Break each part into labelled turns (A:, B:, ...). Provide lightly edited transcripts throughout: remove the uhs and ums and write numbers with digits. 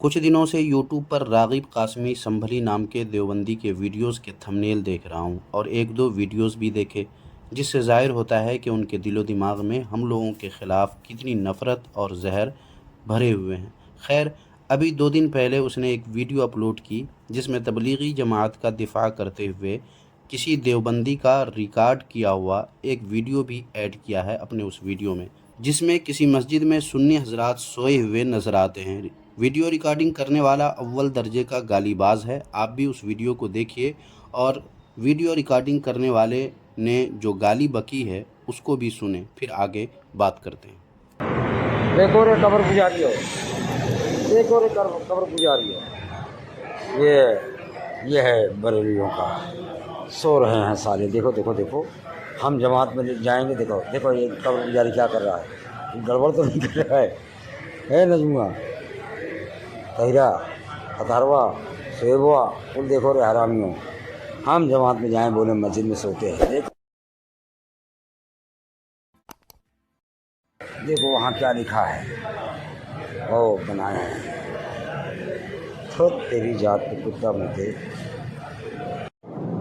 A: कुछ दिनों से यूट्यूब पर रागिब कासमी संभली नाम के देवबंदी के वीडियोस के थंबनेल देख रहा हूं और एक दो वीडियोस भी देखे, जिससे ज़ाहिर होता है कि उनके दिलो दिमाग में हम लोगों के ख़िलाफ़ कितनी नफ़रत और जहर भरे हुए हैं। खैर, अभी 2 दिन पहले उसने एक वीडियो अपलोड की जिसमें तबलीगी जमात का दिफा करते हुए किसी देवबंदी का रिकॉर्ड किया हुआ एक वीडियो भी ऐड किया है अपने उस वीडियो में, जिसमें किसी मस्जिद में सुन्नी हजरात सोए हुए नज़र आते हैं। वीडियो रिकॉर्डिंग करने वाला अव्वल दर्जे का गालीबाज है। आप भी उस वीडियो को देखिए और वीडियो रिकॉर्डिंग करने वाले ने जो गाली बकी है उसको भी सुने, फिर आगे बात करते हैं।
B: देखो रे कब्र पुजारी हो, देखो रे कब्र पुजारी हो। ये है बरेलियों का, सो रहे हैं साले। देखो देखो देखो, हम जमात में जाएंगे। देखो देखो ये कब्र पुजारी क्या कर रहा है, गड़बड़ तो नहीं कर रहा है नजमुआ, तहिरा, अतारवा, शेबवा, कुल देखो रे हरामियों। हम जमात में जाएं बोले मस्जिद में सोते हैं। देखो देखो वहाँ क्या लिखा है, ओ बनाया है। तो तेरी जात पे कुत्ता मुझे।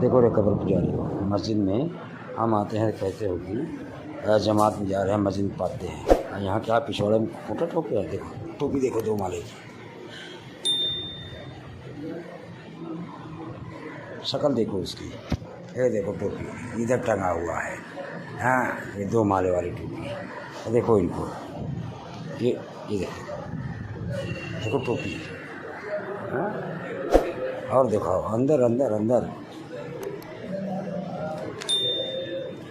B: देखो रे कब्र पुजारी हो, मस्जिद में हम आते हैं कहते होगी जमात में जा रहे हैं, मस्जिद में पाते हैं। यहाँ क्या पिछवाड़े में फोटा ठोक रहे हैं। देखो टोपी देखो 2 माले की, शक्ल देखो उसकी। ये देखो टोपी इधर टंगा हुआ है। हाँ, ये 2 माले वाली टोपी। देखो इनको, ये देखो टोपी। हाँ, और देखो अंदर अंदर अंदर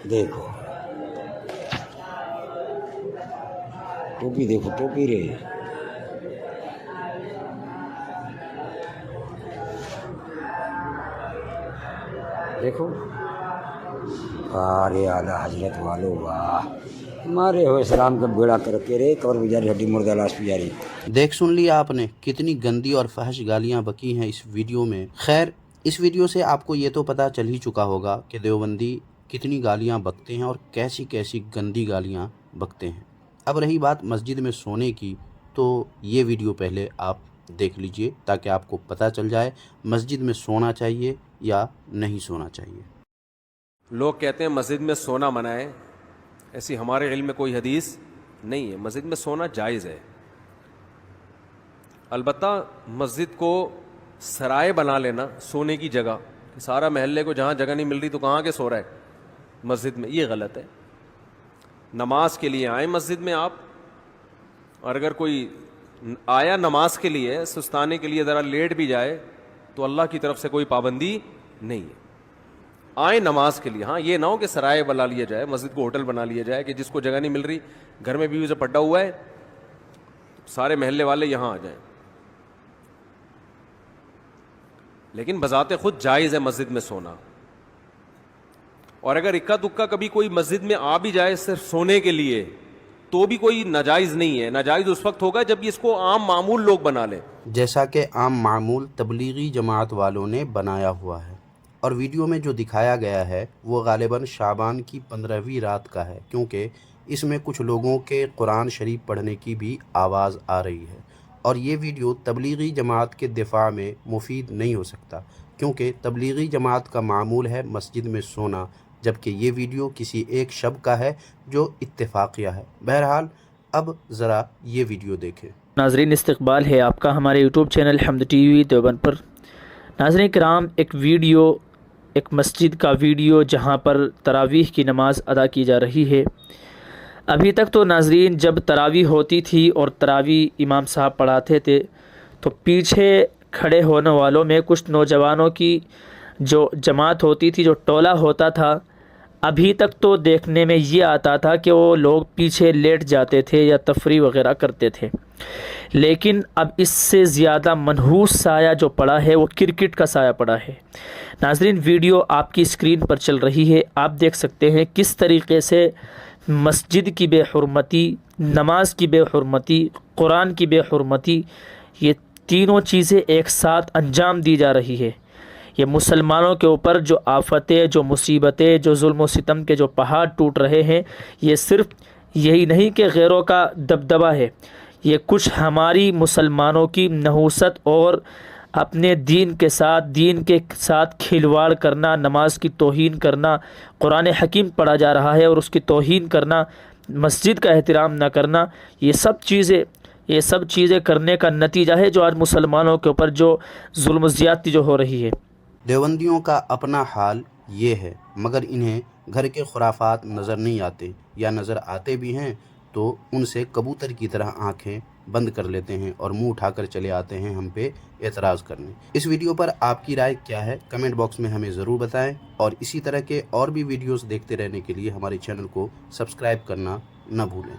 B: देखो टोपी, देखो टोपी रे। देखो अरे आला हजरत वालो, वाह मारे हो इस्लाम का बेड़ा करके रे कब्र पुजारी, हड्डी मुर्दा लाश पुजारी।
A: देख सुन लिया आपने कितनी गंदी और फहश गालियां बकी हैं इस वीडियो में। खैर, इस वीडियो से आपको ये तो पता चल ही चुका होगा कि देवबंदी कितनी गालियां बकते हैं और कैसी कैसी गंदी गालियां बकते हैं। अब रही बात मस्जिद में सोने की, तो ये वीडियो पहले आप देख लीजिए ताकि आपको पता चल जाए मस्जिद में सोना चाहिए या नहीं सोना चाहिए।
C: लोग कहते हैं मस्जिद में सोना मना है, ऐसी हमारे इल्म में कोई हदीस नहीं है। मस्जिद में सोना जायज़ है। अलबत्ता मस्जिद को सराय बना लेना सोने की जगह, सारा महल्ले को जहाँ जगह नहीं मिल रही तो कहाँ के सो रहा है मस्जिद में, ये गलत है। नमाज के लिए आए मस्जिद में आप, और अगर कोई आया नमाज के लिए सुस्ताने के लिए ज़रा लेट भी जाए तो अल्लाह की तरफ से कोई पाबंदी नहीं है। आए नमाज के लिए। हाँ, ये ना हो कि सराय बना लिया जाए, मस्जिद को होटल बना लिया जाए कि जिसको जगह नहीं मिल रही, घर में बीवी से पड्डा हुआ है, सारे महल्ले वाले यहाँ आ जाएं। लेकिन बजाते खुद जायज़ है मस्जिद में सोना। और अगर इक्का दुक्का कभी कोई मस्जिद में आ भी जाए सिर्फ सोने के लिए तो भी कोई नाजायज़ नहीं है। नाजायज़ उस वक्त होगा जब इसको आम मामूल लोग बना लें,
A: जैसा कि आम मामूल तबलीगी जमात वालों ने बनाया हुआ है। और वीडियो में जो दिखाया गया है वो गालिबन शाबान की 15वीं रात का है, क्योंकि इसमें कुछ लोगों के कुरान शरीफ पढ़ने की भी आवाज़ आ रही है। और ये वीडियो तबलीगी जमात के दिफा में मुफीद नहीं हो सकता, क्योंकि तबलीगी जमात का मामूल है मस्जिद में सोना, जबकि ये वीडियो किसी एक शब का है जो इत्तेफाकिया है। बहरहाल, अब ज़रा ये वीडियो देखें।
D: नाज़रीन, इस्तकबाल है आपका हमारे यूट्यूब चैनल हमद टीवी देवबंद पर। नाज़रीन किराम, एक मस्जिद का वीडियो जहां पर तरावीह की नमाज़ अदा की जा रही है। अभी तक तो नाज़रीन जब तरावीह होती थी और तरावीह इमाम साहब पढ़ाते थे तो पीछे खड़े होने वालों में कुछ नौजवानों की जो जमात होती थी, जो टोला होता था, अभी तक तो देखने में ये आता था कि वो लोग पीछे लेट जाते थे या तफरी वगैरह करते थे। लेकिन अब इससे ज़्यादा मनहूस साया जो पड़ा है वो क्रिकेट का साया पड़ा है। नाज़रीन, वीडियो आपकी स्क्रीन पर चल रही है, आप देख सकते हैं किस तरीक़े से मस्जिद की बेहुरमती, नमाज की बेहुरमती, कुरान की बेहुरमती, ये तीनों चीज़ें एक साथ अंजाम दी जा रही है। ये मुसलमानों के ऊपर जो आफतें, जो मुसीबतें, जो जुल्म व सितम के जो पहाड़ टूट रहे हैं, ये सिर्फ़ यही नहीं कि गैरों का दबदबा है, یہ کچھ ہماری مسلمانوں کی نحوست اور اپنے دین کے ساتھ کھلواڑ کرنا، نماز کی توہین کرنا، قرآن حکیم پڑھا جا رہا ہے اور اس کی توہین کرنا، مسجد کا احترام نہ کرنا، یہ سب چیزیں کرنے کا نتیجہ ہے جو آج مسلمانوں کے اوپر جو ظلم و زیادتی جو ہو رہی ہے۔
A: دیوبندیوں کا اپنا حال یہ ہے، مگر انہیں گھر کے خرافات نظر نہیں آتے، یا نظر آتے بھی ہیں تو ان سے کبوتر کی طرح آنکھیں بند کر لیتے ہیں اور منہ اٹھا کر چلے آتے ہیں ہم پہ اعتراض کرنے۔ اس ویڈیو پر آپ کی رائے کیا ہے؟ کمنٹ باکس میں ہمیں ضرور بتائیں، اور اسی طرح کے اور بھی ویڈیوز دیکھتے رہنے کے لیے ہمارے چینل کو سبسکرائب کرنا نہ بھولیں۔